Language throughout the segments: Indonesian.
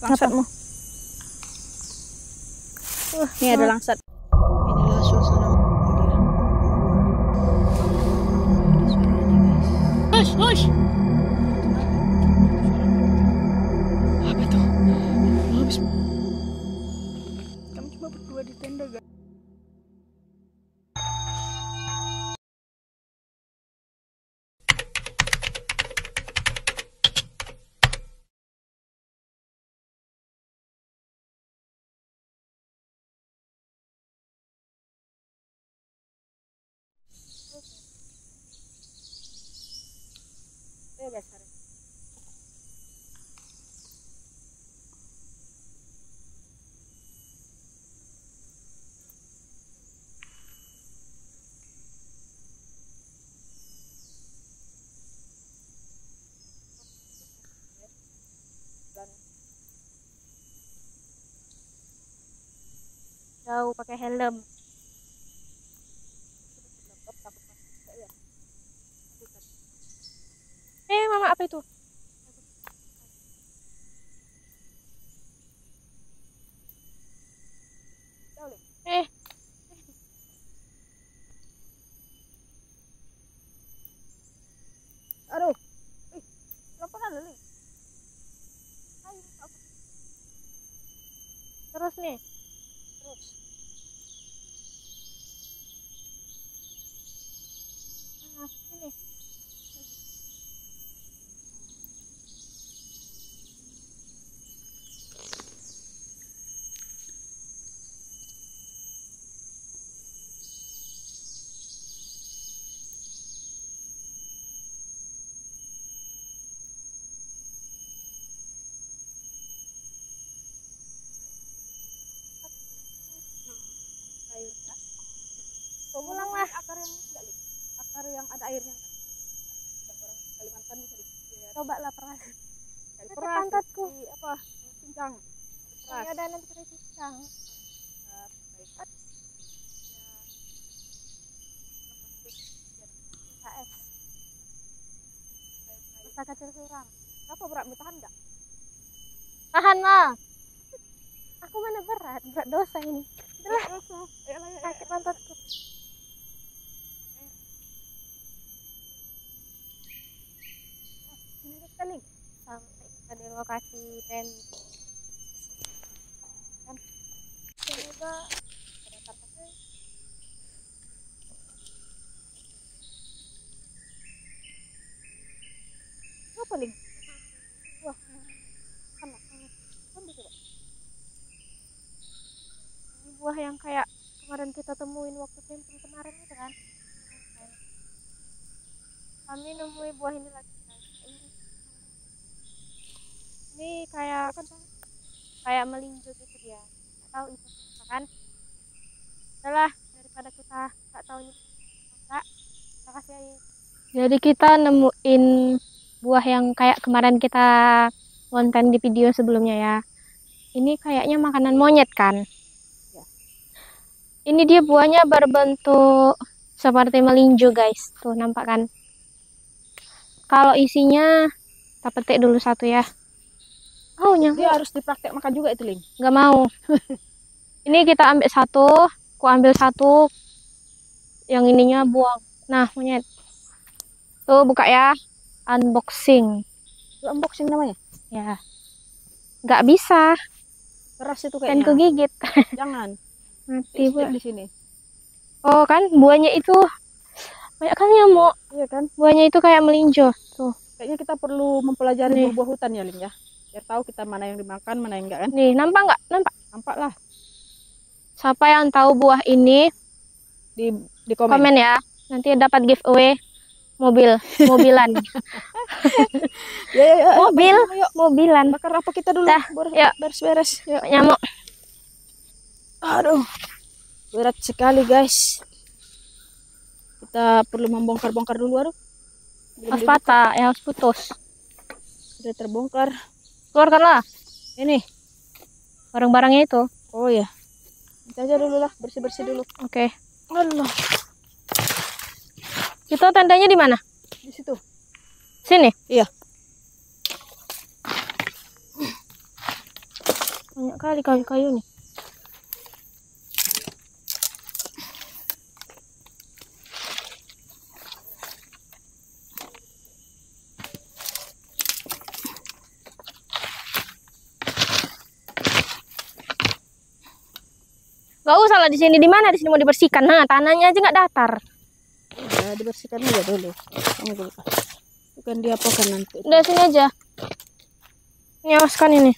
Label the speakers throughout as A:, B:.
A: Langsatmu. Ini ada langsat. Inilah suasana dia. Hush, hush. Apa itu? Habis. Kami cuma berdua di tenda, guys. Biasa. Jauh pakai helm. Mama apa itu? Aduh. Lapangan lagi. Terus nih. Terus. Sini. Pulang lah. Akar yang enggak, akar yang ada airnya. Yang orang Kalimantan bisa dipikir. Coba lah peras. Dari peras pantatku. Apa? Cincang. Peras. Ada nanti dari cincang. KS. Masa kecil kurang. Apa berat? Tahan enggak? Tahan lah. Aku mana berat dosa ini. Udah dosa. Sakit pantatku. Sampai kita di lokasi pen kan semoga ada targetnya. Apa nih? Wah, panas coba. Ini buah yang kayak kemarin kita temuin waktu camping kemarin itu kan. Kami nemuin buah ini lagi. Ini kayak melinjo gitu dia. Nggak tahu itu apa kan. Udahlah, daripada kita nggak tahu ini apa, kita kasih aja. Jadi kita nemuin buah yang kayak kemarin kita konten di video sebelumnya ya. Ini kayaknya makanan monyet kan ya. Ini dia buahnya berbentuk seperti melinjo guys. Tuh nampak kan. Kalau isinya kita petik dulu satu ya. Oh, dia harus dipraktek makan juga itu, Ling. Nggak mau. Ini kita ambil satu, aku ambil satu. Yang ininya buang. Nah, monyet. Tuh buka ya. Unboxing. Itu unboxing namanya? Ya. Nggak bisa. Keras itu kayaknya. Kan kegigit. Jangan. Mati buat di sini. Oh, kan buahnya itu banyak kan ya, Mo. Iya kan? Buahnya itu kayak melinjo. Tuh. Kayaknya kita perlu mempelajari buah hutan ya, Ling ya. Biar tahu kita mana yang dimakan, mana yang enggak kan. Nih, nampak nggak? Nampak lah. Siapa yang tahu buah ini di komen ya. Nanti dapat giveaway mobilan. Ya. Mobilan. Bakar apa kita dulu? Yuk, beres-beres. Yuk, nyamuk. Aduh. Berat sekali, guys. Kita perlu membongkar-bongkar dulu, aduh. Harus patah, ya harus putus. Sudah terbongkar. Keluarkanlah. Ini barang-barangnya itu. Oh ya. Kita aja dulu lah, bersih-bersih dulu. Oke. Allah. Itu tandanya di mana? Di situ. Sini? Iya. kali kayu-kayu nih. Gak usah lah di sini. Di mana? Di sini mau dibersihkan. Nah, tanahnya aja nggak datar.
B: Ya, dibersihkan aja dulu. Kamu dulu. Bukan diapakan nanti.
A: Udah sini aja. Ini awaskan ini.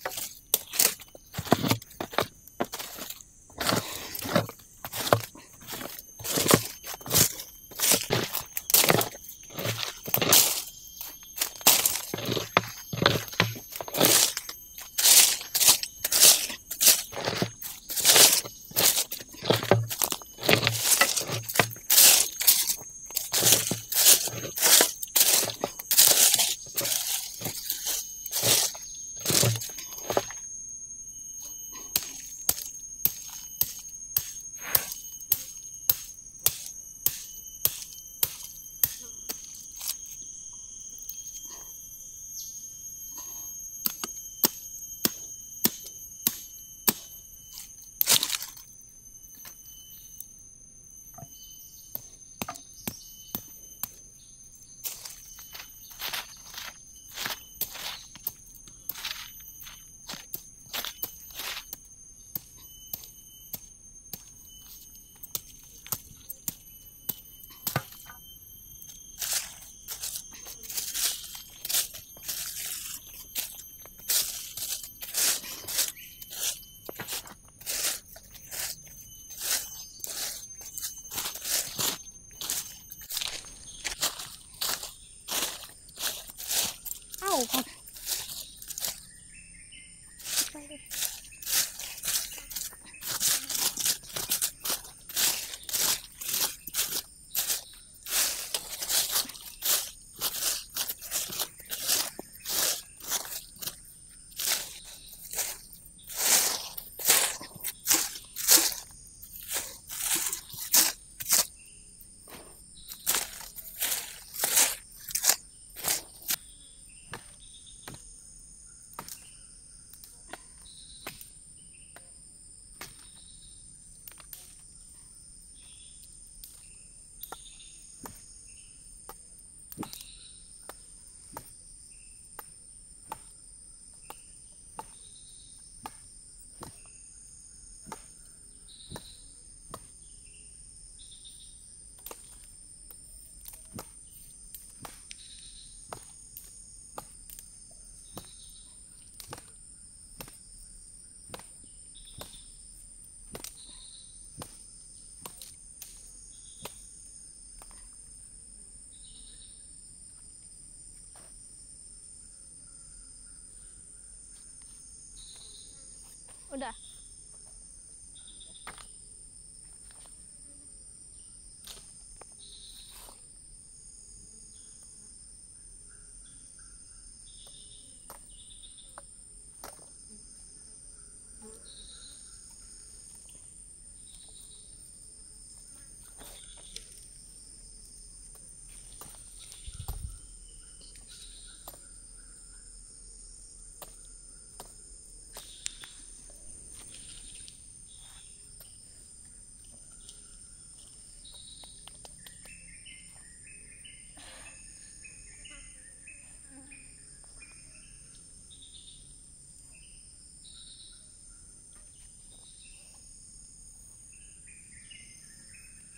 A: Udah.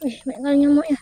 A: Wih, banyak kali nyamuk ya.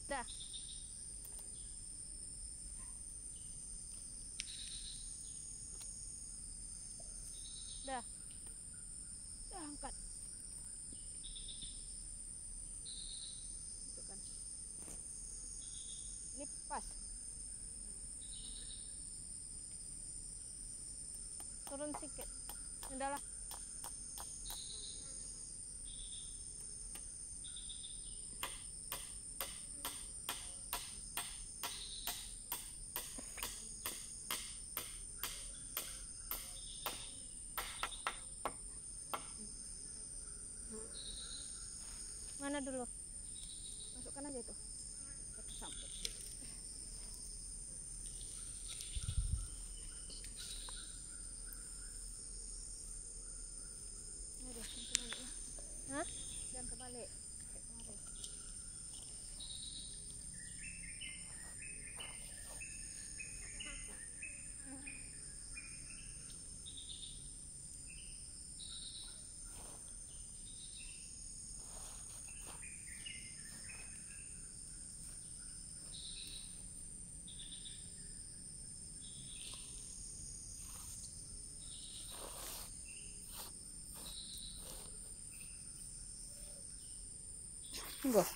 A: Dah. Dah. Dah angkat. Itu kan. Ini pas. sana dulu.
B: Masukkan aja itu. Campur. Aduh, kembali lah.
A: Hah?
B: Jangan kebalik. Kayak kemarin. Enggak.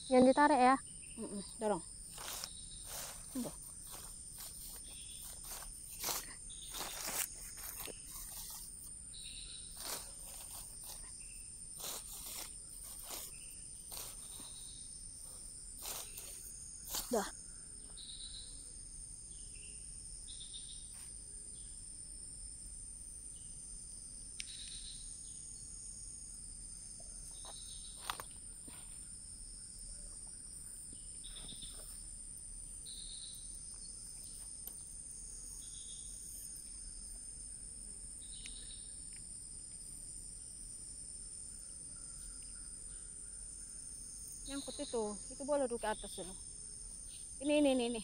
A: Jangan ditarik ya.
B: Dorong. Enggak. Dah. Nyangkut itu boleh dulu ke atas dulu. Ini.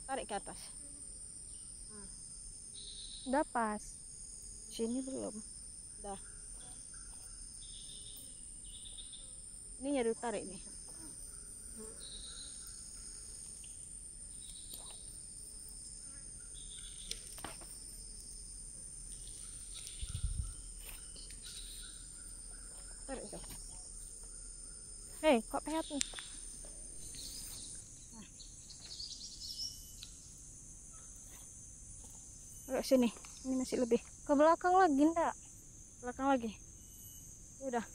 B: Tarik ke atas.
A: Udah pas.
B: Sini belum. Dah. Ini nyari tarik nih. Tarik itu.
A: Hei, kok pehat nih?
B: Tarik sini. Ini masih lebih.
A: Ke belakang lagi enggak?
B: Belakang lagi. Udah.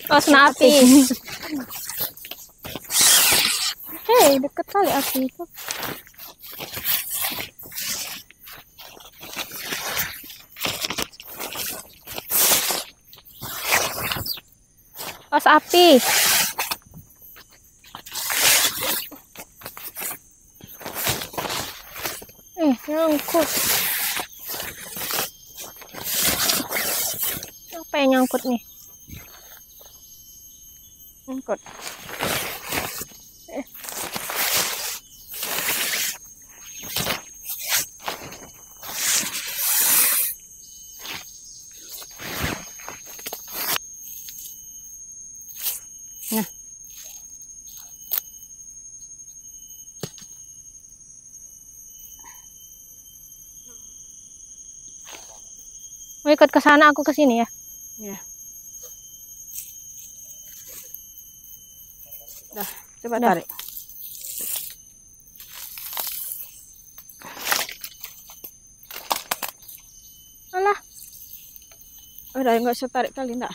A: Oh, kena api. Hei, deket kali api itu. Pas api. Nyangkut. Apa yang nyangkut nih?
B: Nyangkut. Nah.
A: Mau ikut ke sana, aku ke sini ya.
B: Ya. Dah, coba
A: Dah.
B: tarik.
A: Alah,
B: Udah, nggak usah tarik kali enggak.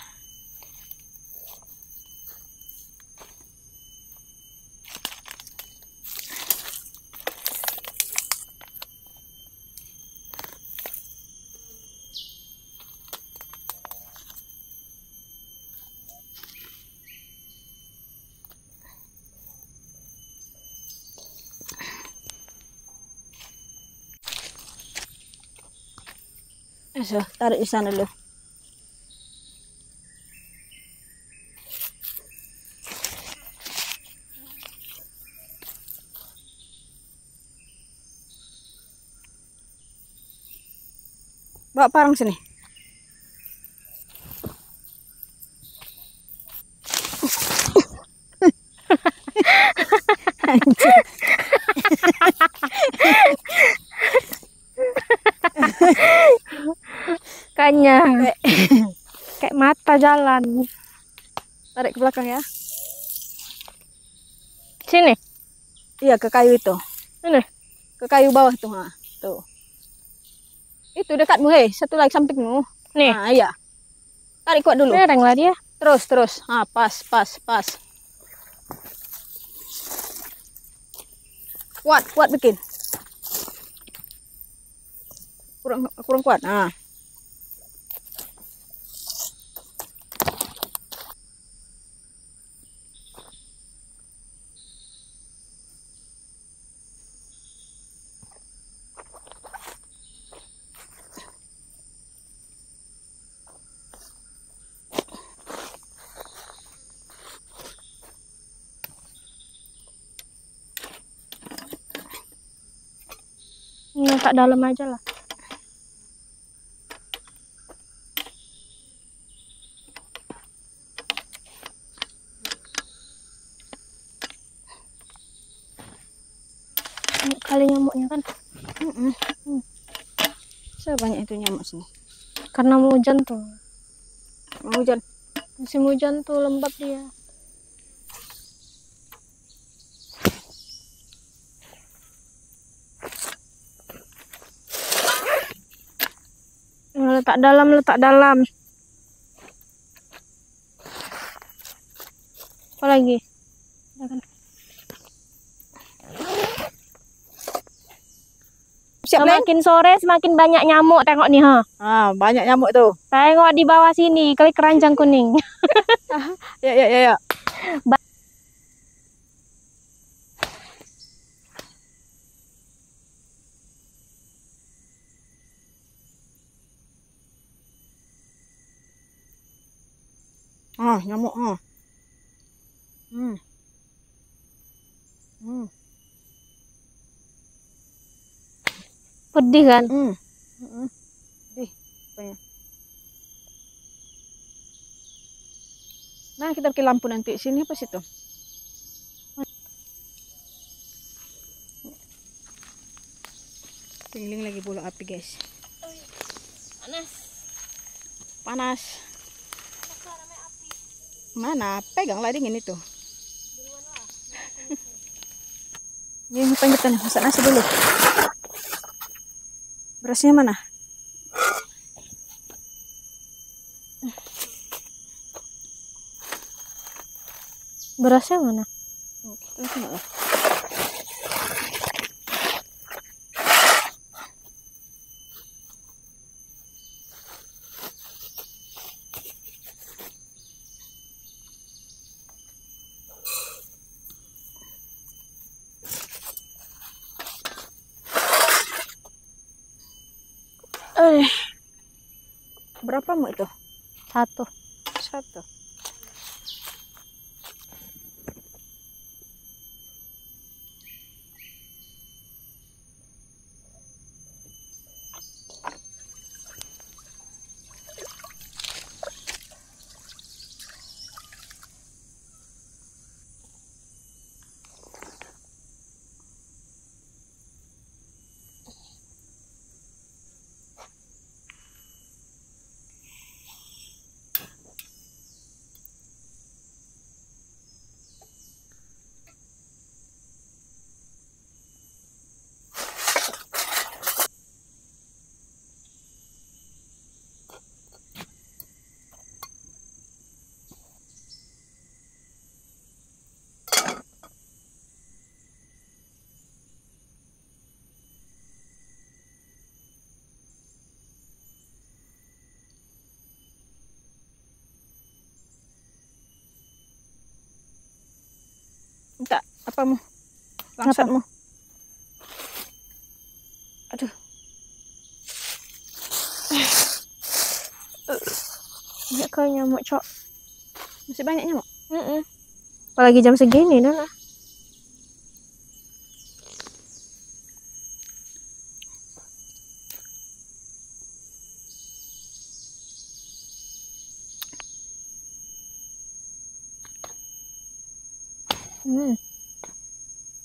B: So, tarik di sana dulu. Bawa parang sini.
A: kayaknya kayak mata jalan.
B: Tarik ke belakang ya.
A: Sini.
B: Iya, ke kayu itu.
A: Ini.
B: ke kayu bawah tuh. Nah, tuh. Itu dekatmu, hei. Satu lagi sampingmu.
A: Nih.
B: Nah, iya. Tarik kuat dulu.
A: Lereng lah dia.
B: Terus. Ah, pas. Kuat bikin. Kurang kuat. Nah.
A: Tak dalam aja lah. Kali nyamuknya kan.
B: Sebanyak itu nyamuk sini.
A: Karena mau hujan tuh.
B: Mau hujan.
A: Musim hujan tuh lembab dia. Letak dalam. Apa lagi?
B: Siap, Leng?
A: Semakin sore semakin banyak nyamuk, tengok nih, ha.
B: Ah, banyak nyamuk tuh.
A: Tengok di bawah sini, klik keranjang kuning.
B: Ya. Ah, nyamuk.
A: Pedih kan?
B: Pedih. Pokoknya. Nah, kita pakai lampu nanti. Sini apa situ? Tingling lagi bola api, guys. Panas. Mana? Peganglah dingin itu. Ini ngapain kita nih? Masak nasi dulu. Berasnya mana?
A: Berasnya mana?
B: Kita tengok lah. Berapa mu itu?
A: Satu.
B: Minta apamu? Langsatmu. Aduh.
A: Banyak kali nyamuk, Cok.
B: Masih banyak nyamuk?
A: Apalagi jam segini dah lah.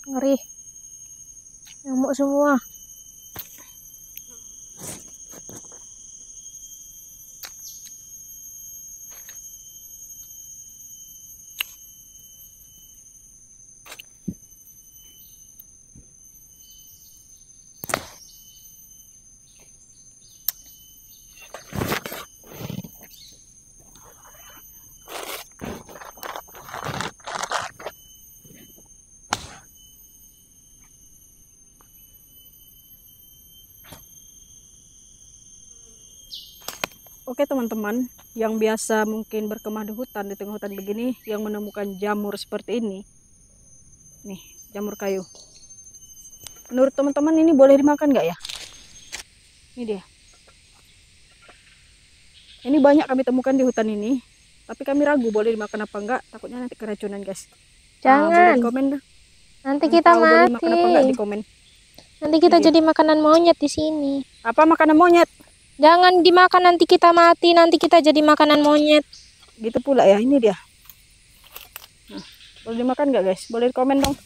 A: Ngeri. Nyamuk semua.
B: Oke teman-teman, yang biasa mungkin berkemah di hutan, di tengah hutan begini, yang menemukan jamur seperti ini. Nih, jamur kayu. Menurut teman-teman ini boleh dimakan nggak ya? Ini dia. Ini banyak kami temukan di hutan ini, tapi kami ragu boleh dimakan apa enggak, takutnya nanti keracunan guys. Boleh
A: Jangan.
B: di komen dah.
A: Nanti
B: Yang
A: kita
B: tahu boleh dimakan apa enggak
A: mati.
B: di komen.
A: Nanti kita
B: Ini dia.
A: jadi makanan monyet di sini.
B: Apa makanan monyet?
A: Jangan dimakan, nanti kita mati, nanti kita jadi makanan monyet.
B: Gitu pula ya, ini dia. Nah, boleh dimakan nggak guys? Boleh di komen dong.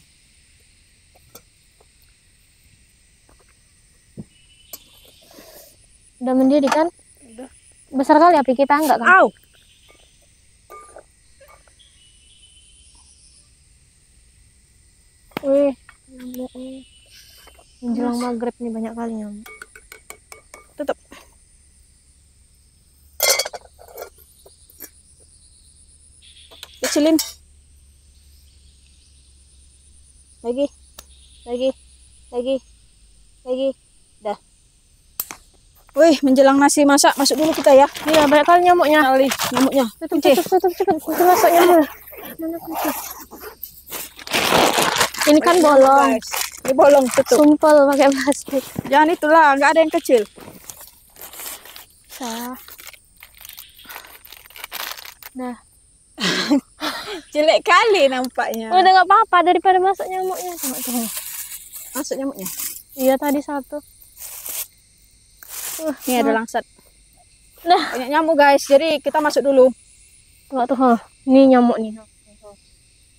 A: Udah mendidih kan?
B: Udah.
A: Besar kali api kita enggak kan?
B: Au.
A: Wih, nyamuknya. Menjelang maghrib nih banyak kali nyamuk.
B: Tutup. Kecilin. Lagi. Lagi. Dah. Wih, menjelang nasi masak, masuk dulu kita ya.
A: Iya, banyak kali nyamuknya.
B: Kali nyamuknya.
A: Tutup cepet. Kunci masuk nyamuk. Mana kunci? Ini kan bolong.
B: Guys. Ini bolong, tutup.
A: Sumpel pakai plastik.
B: Jangan itulah, nggak ada yang kecil.
A: Sah. Nah,
B: Jelek kali nampaknya.
A: udah nggak apa-apa daripada masuk nyamuknya. Cuma tuh.
B: Masuk nyamuknya.
A: Iya tadi satu.
B: Ini ada langsat.
A: Nah,
B: Banyak nyamuk guys, jadi kita masuk dulu.
A: tuh tuh. Ini nyamuk nih.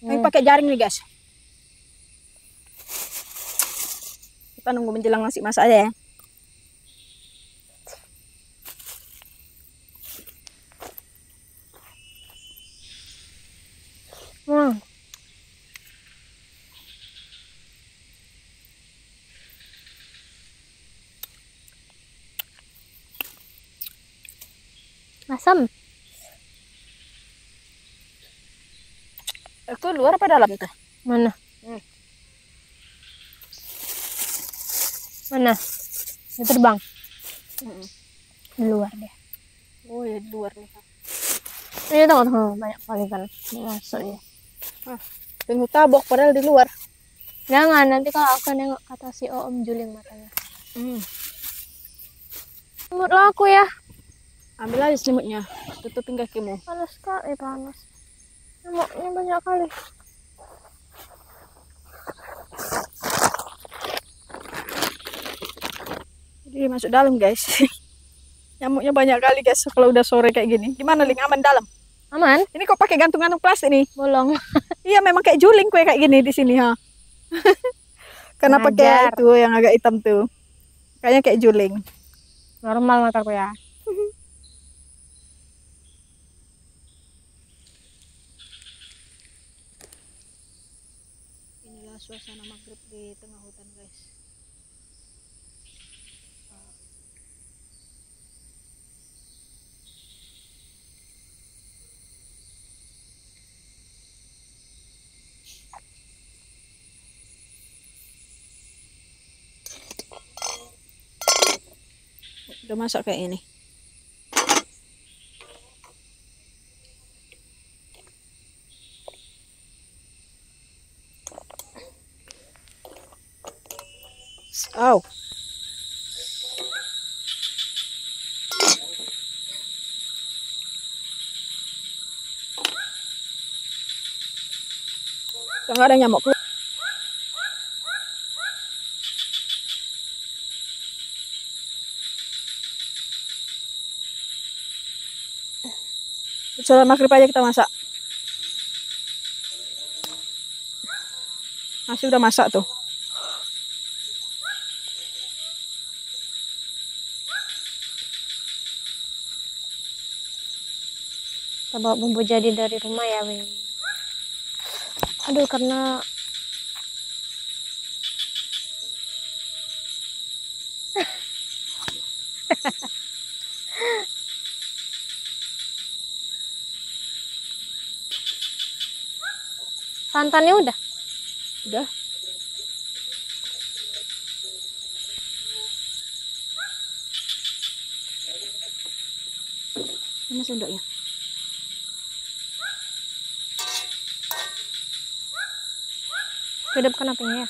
B: Kami pakai jaring nih guys. Kita nunggu menjelang nasi masak aja ya.
A: Asam.
B: Itu luar apa dalam tuh?
A: Mana? Mana? Dia terbang. Di luar deh.
B: Oh ya di luar nih.
A: Ini tuh banyak kali kan masuk ya.
B: Tunggu tabok padahal di luar.
A: Jangan, nanti kalau aku nengok kata si Om juling matanya. Semut laku ya.
B: Ambil aja selimutnya, tutupin kakimu.
A: Panas kali, panas. Nyamuknya banyak kali.
B: Jadi masuk dalam guys. Nyamuknya banyak kali guys kalau udah sore kayak gini. Gimana Ling, aman dalam?
A: Aman?
B: Ini kok pakai gantung-gantung plastik nih?
A: Bolong.
B: Iya memang kayak juling kue kayak gini di sini ha. Karena pakai itu yang agak hitam tuh. Kayaknya kayak juling.
A: Normal mataku ya.
B: Inilah suasana maghrib di tengah hutan guys. Udah masak kayak ini. Au. Nggak ada nyamuk. Sholat maghrib aja kita masak. Nasi udah masak tuh.
A: Kita bawa bumbu jadi dari rumah ya, Win. Aduh, karena santannya udah.
B: Udah. Mana sendoknya?
A: Hidupkan apinya ya.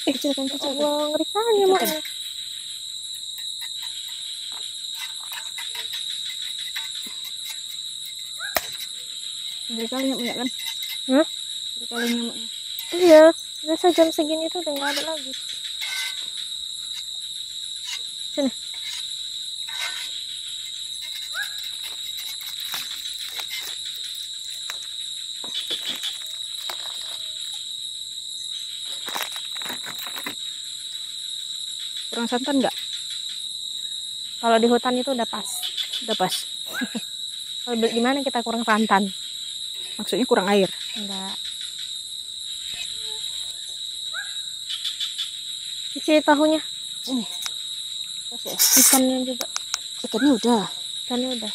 B: Kecilkan.
A: Allah, ngeri kali mau.
B: Ngeri kali nyamuknya kan?
A: Hah?
B: Ngeri kali nyamuknya.
A: Iya, biasa jam segini tuh udah nggak ada lagi. Sini.
B: Kurang santan nggak?
A: Kalau di hutan itu udah pas.
B: Udah pas.
A: Kalau gimana kita kurang santan?
B: Maksudnya kurang air.
A: Enggak. Cuci tahunya.
B: Ini. Pas ya?
A: Ikannya juga.
B: Ikannya udah.
A: Ikannya udah.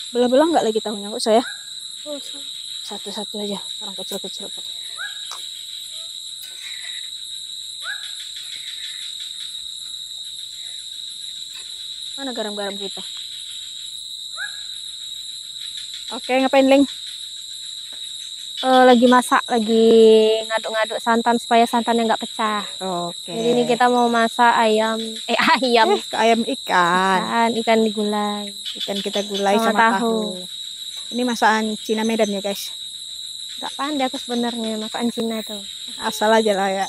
B: Belah-belah nggak lagi tahunya kok saya?
A: Oh,
B: Satu-satu aja. Orang kecil-kecil kok. Mana garam-garam kita? Oke, ngapain, Ling?
A: lagi masak, lagi ngaduk-ngaduk santan supaya santannya nggak pecah.
B: Oke.
A: Jadi ini kita mau masak ayam, ayam,
B: Ayam ikan.
A: ikan digulai.
B: Ikan kita gulai
A: Sama
B: sama tahu. Ini masakan Cina Medan ya, guys.
A: Nggak pandai aku sebenarnya masakan Cina tuh.
B: Asal aja lah ya.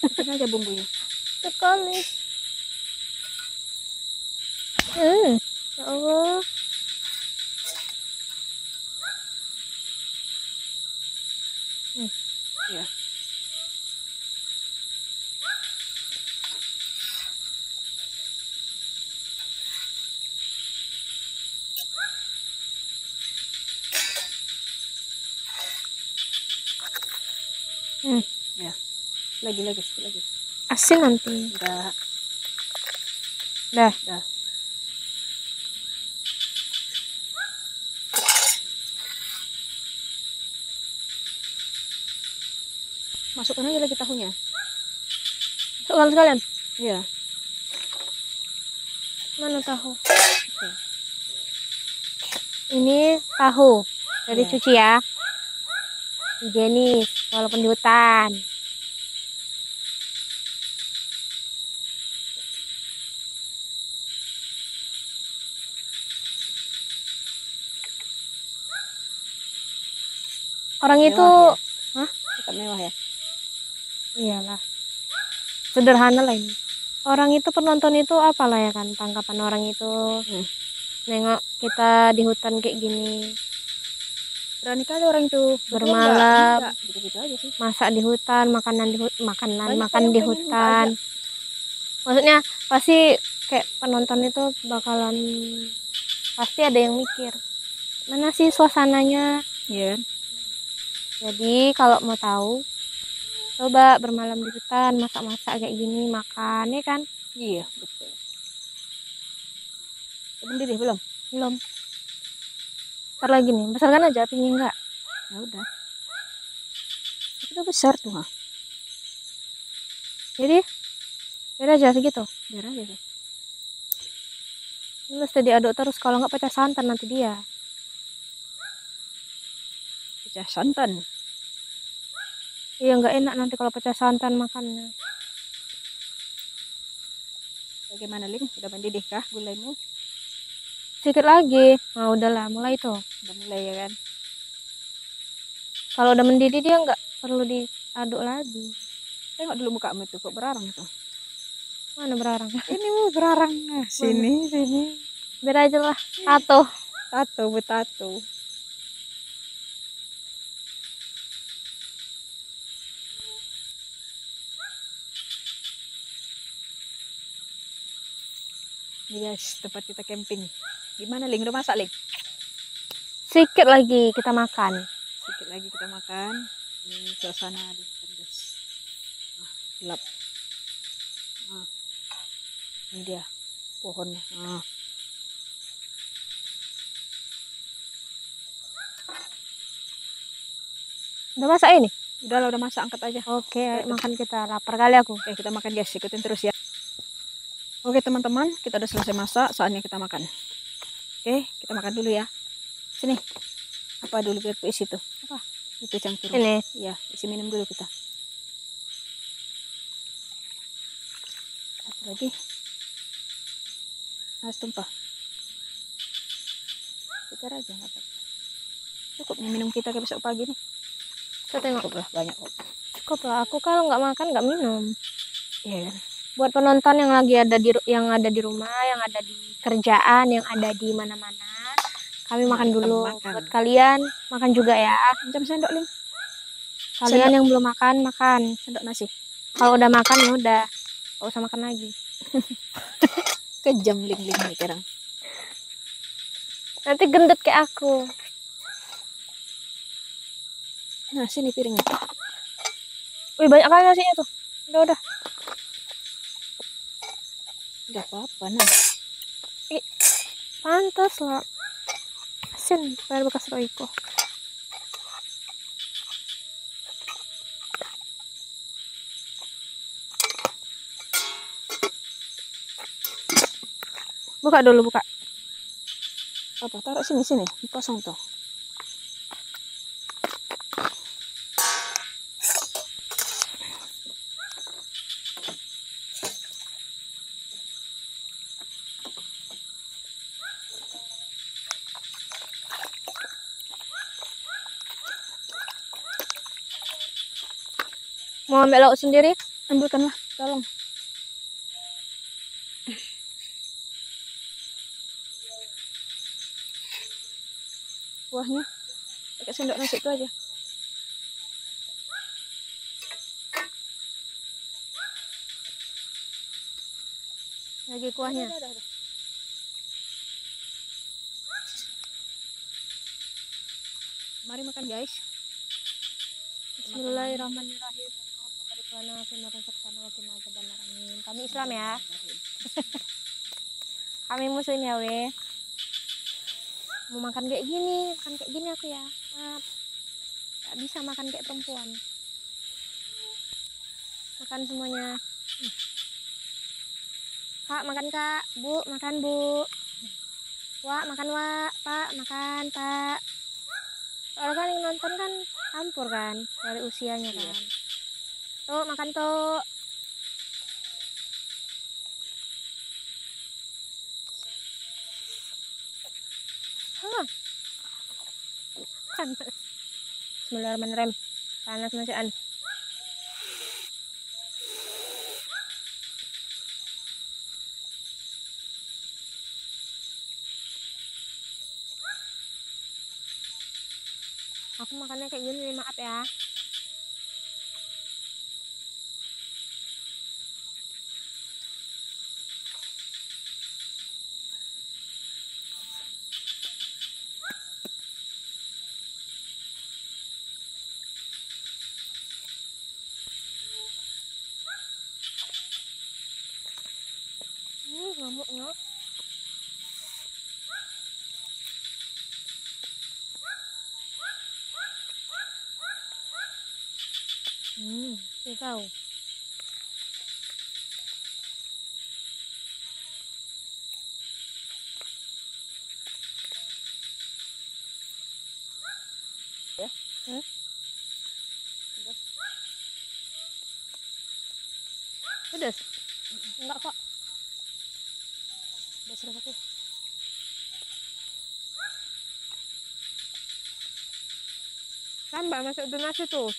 B: Masukin aja bumbunya.
A: Sekali. Ya Allah.
B: Ya. Ya. Lagi sedikit lagi.
A: Asin nanti.
B: Udah.
A: Dah.
B: Masukkan aja lagi tahunya.
A: Masukkan sekalian.
B: Iya.
A: Mana tahu? Ini tahu. Dari
B: Iya.
A: cuci ya. Higienis, walaupun di hutan. Orang
B: Mewah
A: itu,
B: ya?
A: hah?
B: Tetap mewah ya.
A: Iyalah. Sederhana lah ini. Orang itu penonton itu apalah ya kan tanggapan orang itu nengok kita di hutan kayak gini.
B: Berani kali orang itu
A: Bermalam.
B: Gitu-gitu aja sih.
A: Masak di hutan, makanan di
B: Banyak
A: makan
B: yang
A: di
B: pengen
A: hutan.
B: buka
A: Maksudnya pasti kayak penonton itu bakalan pasti ada yang mikir mana sih suasananya.
B: Iya.
A: Jadi kalau mau tahu coba bermalam di hutan, masak-masak kayak gini, makan ya kan.
B: Iya, betul. Mendidih belum?
A: Belum. Ntar lagi nih, besarkan aja apinya enggak.
B: Ya udah. Itu besar tuh, ha.
A: Jadi biar aja segitu.
B: Biar aja tuh.
A: Ini mesti diaduk terus, kalau nggak pecah santan nanti dia.
B: Pecah santan.
A: Iya nggak enak nanti kalau pecah santan makannya.
B: Bagaimana, Ling? Udah mendidih kah gulaimu?
A: Sedikit lagi. Nah udahlah, mulai tuh.
B: Udah mulai ya kan?
A: Kalau udah mendidih dia nggak perlu diaduk lagi.
B: Tengok dulu mukamu itu, kok berarang tuh.
A: Mana berarang?
B: Ini berarang. Nah, sini.
A: Biar aja lah. Tato.
B: Tato. Ini guys, tempat kita camping. Gimana, Ling? Udah masak, Ling?
A: Sedikit lagi kita makan.
B: Sedikit lagi kita makan. Ini suasana di hutan, guys. Gelap. Ini dia pohonnya.
A: Udah masak ini?
B: Udah masak, angkat aja.
A: Oke, makan kita. Lapar kali aku.
B: Oke, kita makan guys, ikutin terus ya. Oke teman-teman, kita udah selesai masak, saatnya kita makan. Oke, kita makan dulu ya. Sini. Apa dulu biar isi tuh? Apa? Itu cangkir.
A: Ini.
B: Ya, isi minum dulu kita. Satu lagi. Tumpah. Sekitar aja nggak apa-apa. Cukup nih minum kita ke besok pagi nih.
A: Kita tengok.
B: Cukup lah, banyak kok.
A: Cukup lah. Aku kalau nggak makan nggak minum.
B: Iya kan?
A: Buat penonton yang lagi ada di rumah, yang ada di kerjaan, yang ada di mana-mana, kami makan dulu. Buat kalian makan juga ya.
B: Jam sendok, Ling.
A: Kalian sendok. Yang belum makan, makan
B: sendok nasi.
A: Kalau udah makan ya udah, gak usah makan lagi.
B: Kejam Ling nih sekarang.
A: Nanti gendut kayak aku.
B: Nah, sini piringnya.
A: Wih, banyak kali nasinya tuh. Udah.
B: Gak apa-apa, nah.
A: Pantas lah. Asin, bayar bekas Royko. Buka dulu, buka.
B: Apa? Taruh sini. Kosong tuh.
A: Mau ambil lauk sendiri?
B: Ambilkanlah, tolong. Kuahnya pakai sendok nasi itu aja.
A: Lagi kuahnya.
B: Udah. Mari makan guys.
A: Bismillahirrahmanirrahim. Kami Islam ya. Kami muslim ya weh. Mau makan kayak gini aku ya. Maaf. Gak bisa makan kayak perempuan. Makan semuanya. Kak, makan Kak. Bu, makan Bu. Wak, makan Wak. Pak, makan Pak. Soalnya kan yang nonton kan campur kan dari usianya kan. Tuh, makan tuh. Panas. Bismillahirrahmanirrahim. Panas masaan. Aku makannya kayak gini, maaf ya. Ngamuknya. Tahu.
B: Ya.
A: Pedas? Enggak kok.
B: Udah serba.
A: Tambah masuk ke nasi tuh.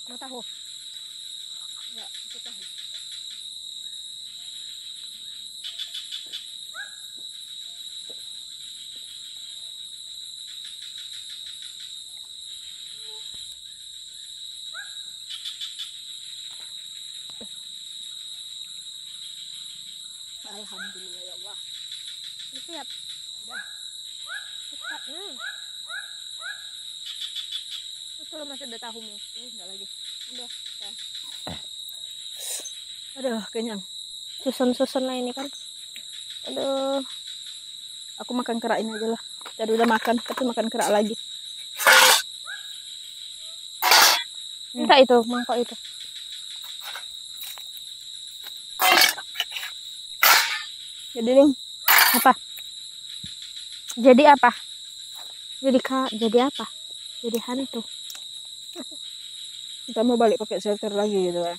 B: Mau tahu? Enggak, itu tahu. Alhamdulillah ya Allah.
A: Udah siap.
B: Udah.
A: Cepat. Itu lo masih ada tahumu.
B: Enggak lagi.
A: Udah. Ya.
B: Aduh, kenyang.
A: Susun-susun lah ini kan. Aduh.
B: Aku makan kerak ini aja lah. Tadi udah makan, tapi makan kerak lagi.
A: Minta itu, mangkok itu.
B: Jadi nih,
A: Apa? Jadi apa? Jadi apa? Jadi hantu.
B: kita mau balik pakai shelter lagi gitu kan.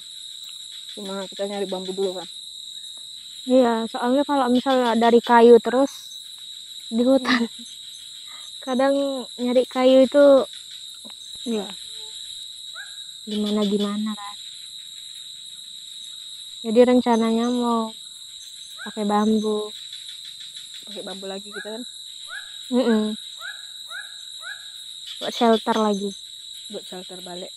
B: Cuma kita nyari bambu dulu kan.
A: Iya, soalnya kalau misalnya dari kayu terus di hutan, kadang nyari kayu itu
B: Iya.
A: gimana kan. Jadi rencananya mau pakai bambu.
B: Pakai bambu lagi kita kan.
A: Buat shelter lagi.
B: Buat shelter balik.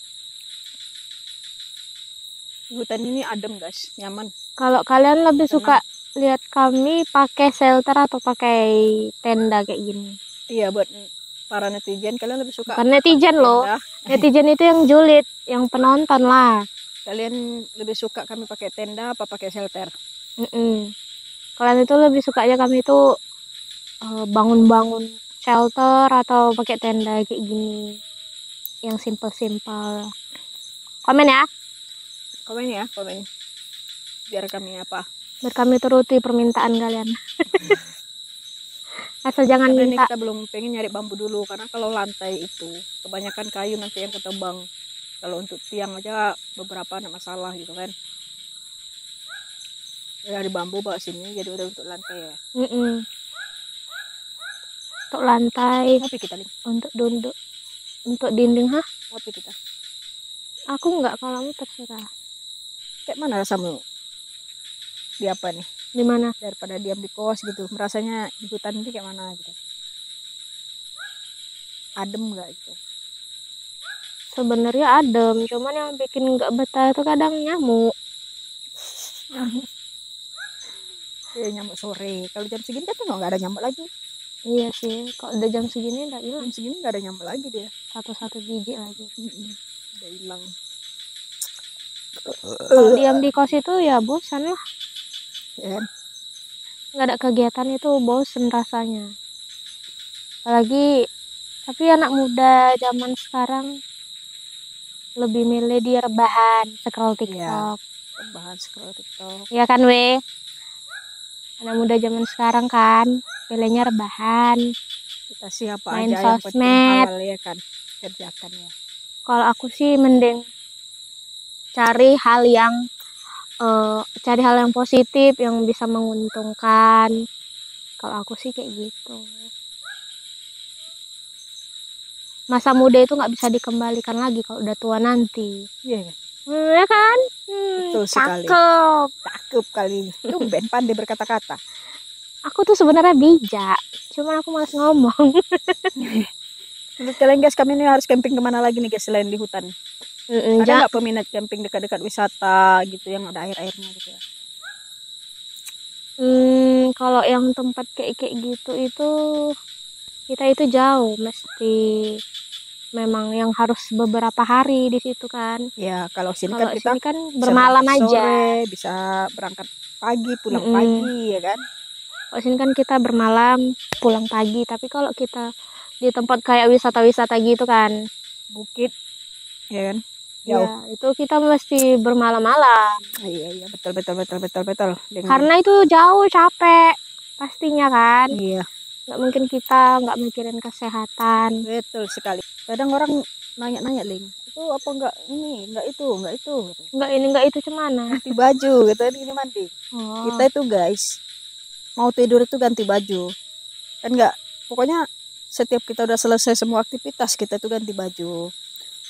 B: Hutan ini adem guys, nyaman.
A: Kalau kalian lebih
B: Tenang.
A: suka lihat kami pakai shelter atau pakai tenda kayak gini?
B: Iya, buat para netizen kalian lebih suka
A: Bukan netizen loh.
B: tenda.
A: Netizen itu yang julid, yang penonton lah.
B: Kalian lebih suka kami pakai tenda apa pakai shelter?
A: Kalian itu lebih sukanya kami itu bangun-bangun shelter atau pakai tenda kayak gini, yang simple-simple. Komen ya,
B: Komen ya, komen. Biar kami apa?
A: biar kami turuti permintaan kalian. Asal jangan
B: Karena ini
A: minta.
B: kita belum pengen nyari bambu dulu, karena kalau lantai itu kebanyakan kayu nanti yang ketebang. Kalau untuk tiang aja beberapa ada masalah gitu kan. Dari bambu bawa sini, jadi udah untuk lantai ya.
A: Untuk lantai,
B: Ngopi kita nih,
A: untuk duduk, untuk dinding,
B: ngopi kita.
A: Aku enggak, kalau kamu terserah.
B: Kayak mana rasamu? Di apa nih?
A: Di mana?
B: Daripada diam di kos gitu, merasanya di hutan ini kayak mana gitu? Adem nggak gitu?
A: Sebenarnya adem, cuman yang bikin nggak betah itu kadang nyamuk.
B: Ya, nyamuk sore. Kalau jam segini kan nggak ada nyamuk lagi.
A: Iya sih, kalau udah jam segini udah hilang.
B: Jam segini nggak ada nyamuk lagi dia.
A: Satu-satu biji lagi.
B: Udah hilang.
A: Kalau diam di kos itu ya bosan lah.
B: Ya kan?
A: Nggak ada kegiatan itu bosan rasanya. Apalagi, tapi anak muda zaman sekarang lebih milih dia rebahan, scroll TikTok.
B: Bahan scroll TikTok.
A: Ya kan we? Anak muda zaman sekarang kan, pilihnya rebahan.
B: Kita siapa
A: Main
B: aja yang penting
A: sosmed.
B: halal ya kan, kerjakan ya.
A: Kalau aku sih mending cari hal yang positif yang bisa menguntungkan. Kalau aku sih kayak gitu. Masa muda itu nggak bisa dikembalikan lagi kalau udah tua nanti.
B: Iya kan?
A: Ya kan?
B: Betul sekali.
A: Cakep.
B: Cakep kali. Tumben pandai berkata-kata.
A: Aku tuh sebenarnya bijak, cuman aku malas ngomong.
B: Menurut kalian guys, kami ini harus camping kemana lagi nih guys selain di hutan? Ada nggak peminat camping dekat-dekat wisata gitu yang ada air-airnya gitu ya?
A: Kalau yang tempat kayak gitu itu kita itu jauh, mesti memang yang harus beberapa hari di situ kan.
B: Ya kalau sini
A: Kalau
B: kan kita
A: sini kan
B: bisa
A: bermalam
B: berangkat
A: aja.
B: sore, bisa berangkat pagi, pulang pagi ya kan?
A: Kalau sini kan kita bermalam, pulang pagi. Tapi kalau kita di tempat kayak wisata-wisata gitu kan,
B: Bukit, ya kan? Jauh.
A: ya itu kita mesti bermalam-malam.
B: Iya betul.
A: Karena itu jauh, capek pastinya kan.
B: Iya.
A: Nggak mungkin kita nggak mikirin kesehatan.
B: Betul sekali. Kadang orang nanya-nanya, Ling, itu apa enggak ini, enggak itu, gitu.
A: Nggak ini nggak itu cemana.
B: Ganti baju, gitu ini mandi.
A: Oh.
B: Kita itu guys, mau tidur itu ganti baju. Kan enggak, pokoknya setiap kita udah selesai semua aktivitas, kita itu ganti baju.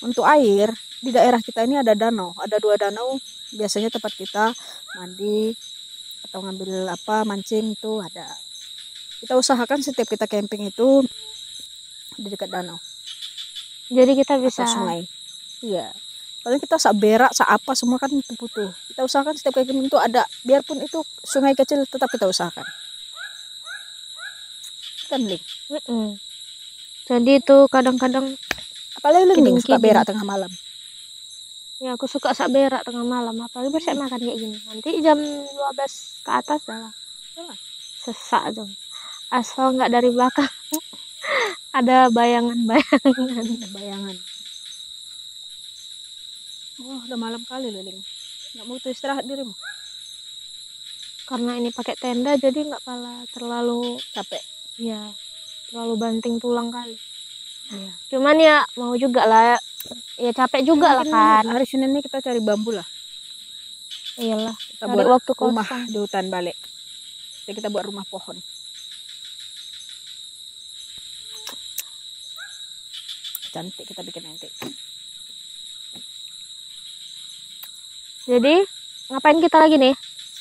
B: Untuk air, di daerah kita ini ada danau, ada 2 danau, biasanya tempat kita mandi atau ngambil apa, mancing itu ada. Kita usahakan setiap kita camping itu di dekat danau.
A: Jadi kita bisa
B: Atau sungai. Iya. Paling kita sak berak, sak apa semua kan itu butuh. Kita usahakan setiap camping itu ada, biarpun itu sungai kecil tetap kita usahakan. Kan, Ling?
A: Jadi itu kadang-kadang
B: Apalagi Ling suka
A: Kiding-kiding.
B: berak tengah malam.
A: ya aku suka sak berak tengah malam, apalagi bersek makan kayak gini. Nanti jam 12 ke atas dah sesak dong. Asal nggak dari belakang ada bayangan-bayangan.
B: Bayangan. Oh, udah malam kali loh, Ling. Nggak mau tuh istirahat dirimu?
A: Karena ini pakai tenda jadi nggak pala terlalu
B: Capek.
A: ya terlalu banting tulang kali.
B: Iya.
A: Cuman ya mau juga lah, ya capek juga lah kan.
B: Hari Senin ini kita cari bambu lah.
A: Iyalah,
B: Kita
A: cari
B: buat
A: waktu
B: rumah
A: kosong.
B: di hutan balik. Jadi kita buat rumah pohon. Cantik kita bikin nanti.
A: Jadi ngapain kita lagi nih?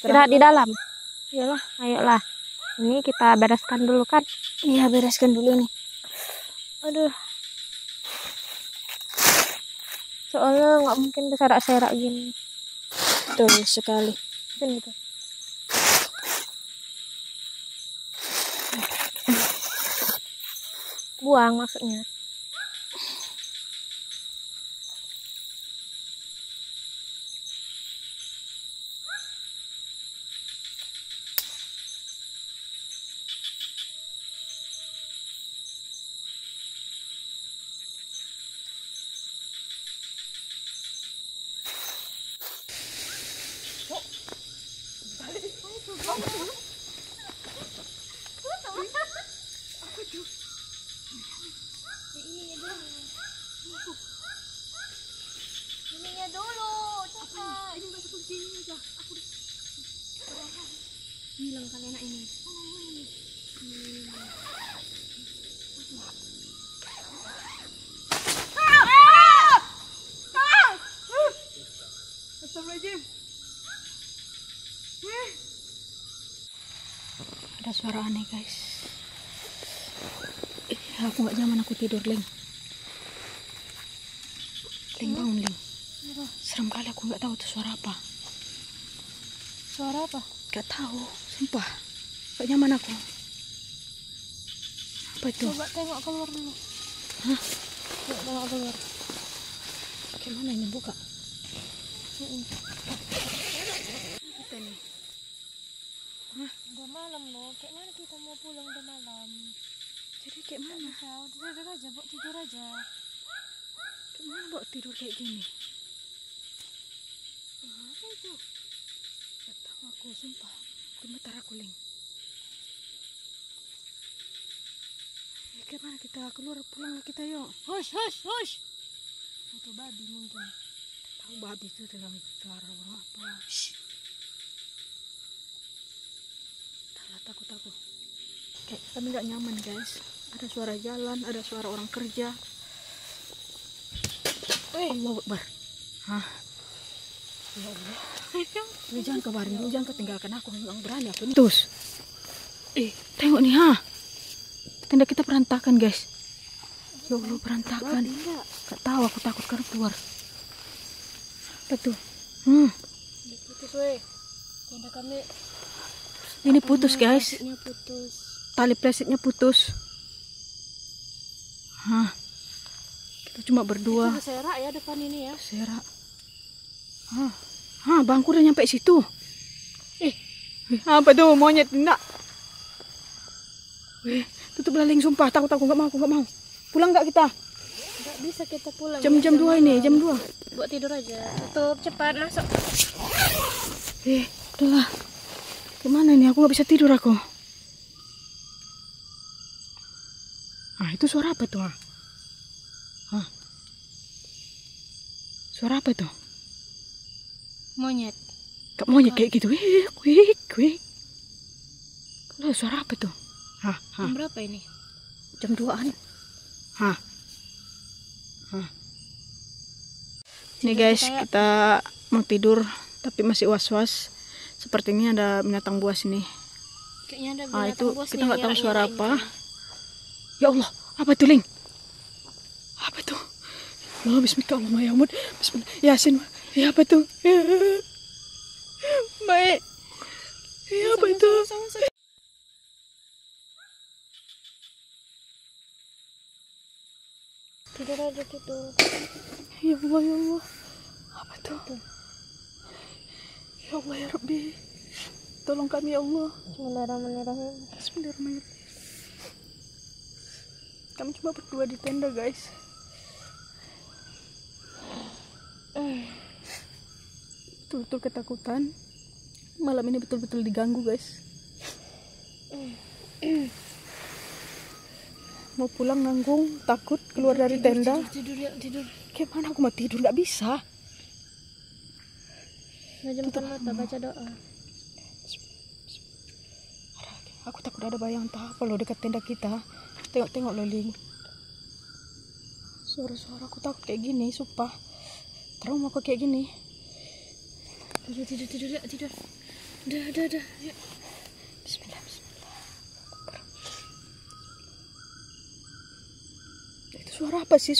A: Istirahat di dalam.
B: Iyalah.
A: Ayolah. Ini kita bereskan dulu kan.
B: Iya, bereskan dulu nih.
A: Aduh. Soalnya nggak mungkin diserak-serak gini.
B: Betul sekali.
A: Mungkin gitu. Buang maksudnya. Ininya dulu, cepat. Ini masuk kuncinya aja. Aku hilang kan enak ini.
B: Ada suara aneh, guys. Aku nggak nyaman, aku tidur, Ling. Ling, bangun, Ling. Serem kali, aku nggak tahu itu suara apa.
A: Suara apa?
B: Gak tahu, sumpah. Gak nyaman aku. Apa itu?
A: Coba tengok keluar dulu.
B: Hah?
A: Coba tengok keluar.
B: Gimana ini buka? Apa ini?
A: Udah malam loh. Kayak mana kita mau pulang udah malam?
B: Jadi kayak mana?
A: Udah aja, buat tidur aja.
B: Kayak mana buat tidur kayak gini?
A: Apa itu?
B: Gak tahu aku, sumpah. Gemetar aku, Ling. Kayak mana kita keluar, pulang kita yuk.
A: Hush. Itu babi mungkin.
B: Tahu babi itu dalam suara orang apa? Takut aku. Kayak kami nggak nyaman, guys. Ada suara jalan, ada suara orang kerja. Allahu Akbar. Hah? Ya Allah. Lu jangan kabarin, lu jangan ketinggalkan aku. Nggak berani aku nih. Tus. Tengok nih, ha. Tenda kita berantakan, guys. Ya Allah, berantakan. Gak tahu, aku takut karena keluar. Apa tuh?
A: Putus weh. Tenda kami.
B: Ini putus, guys.
A: Putus.
B: Tali plastiknya putus. Hah. Kita cuma berdua.
A: Itu serak ya depan ini ya.
B: Serak. Bangku udah nyampe situ. Apa tuh, monyet enggak? Tutup laling, sumpah. Takut aku, nggak mau. Pulang nggak kita?
A: Nggak bisa kita pulang.
B: Jam 2 ini, jam 2.
A: Buat tidur aja. Tutup cepat masuk.
B: Udahlah. Gimana ini? Aku nggak bisa tidur aku. Ah, itu suara apa tuh? Hah? Suara apa tuh?
A: Monyet.
B: Kak monyet kayak gitu. Wih, wih. Kalau suara apa tuh? Hah, hah.
A: Jam berapa ini?
B: Jam 2-an. Hah. Hah. Nih guys, kita mau tidur tapi masih was-was. Sepertinya ada binatang buas ini.
A: Kayaknya ada
B: Ah,
A: binatang
B: itu
A: buas
B: kita
A: nih,
B: nggak tahu suara
A: nyerang-nyerang
B: apa.
A: ini.
B: Ya Allah, apa itu, Ling? Apa itu? Allah, bismillahirrahmanirrahim. Bismillah. Yasin. Ya, apa itu? Ya. Baik. Ya, apa itu?
A: Tidur aja tidur.
B: Ya Allah, ya Allah. Apa itu? Ya Allah, ya Rabbi. Tolong kami, ya Allah.
A: Bismillahirrahmanirrahim.
B: Bismillahirrahmanirrahim. Kami cuma berdua di tenda, guys. Betul-betul ketakutan. Malam ini betul-betul diganggu, guys. Mau pulang nanggung, takut keluar dari tenda.
A: Tidur ya, tidur.
B: Gimana aku mau tidur? Nggak bisa.
A: Memejamkan mata, baca doa.
B: Aku takut ada bayangan apa loh dekat tenda kita. Tengok-tengok loh, Ling. Suara-suara aku takut kayak gini, sumpah. Trauma aku kayak gini.
A: Tidur ya, tidur. Udah. Ya.
B: Bismillah. Itu suara apa sih?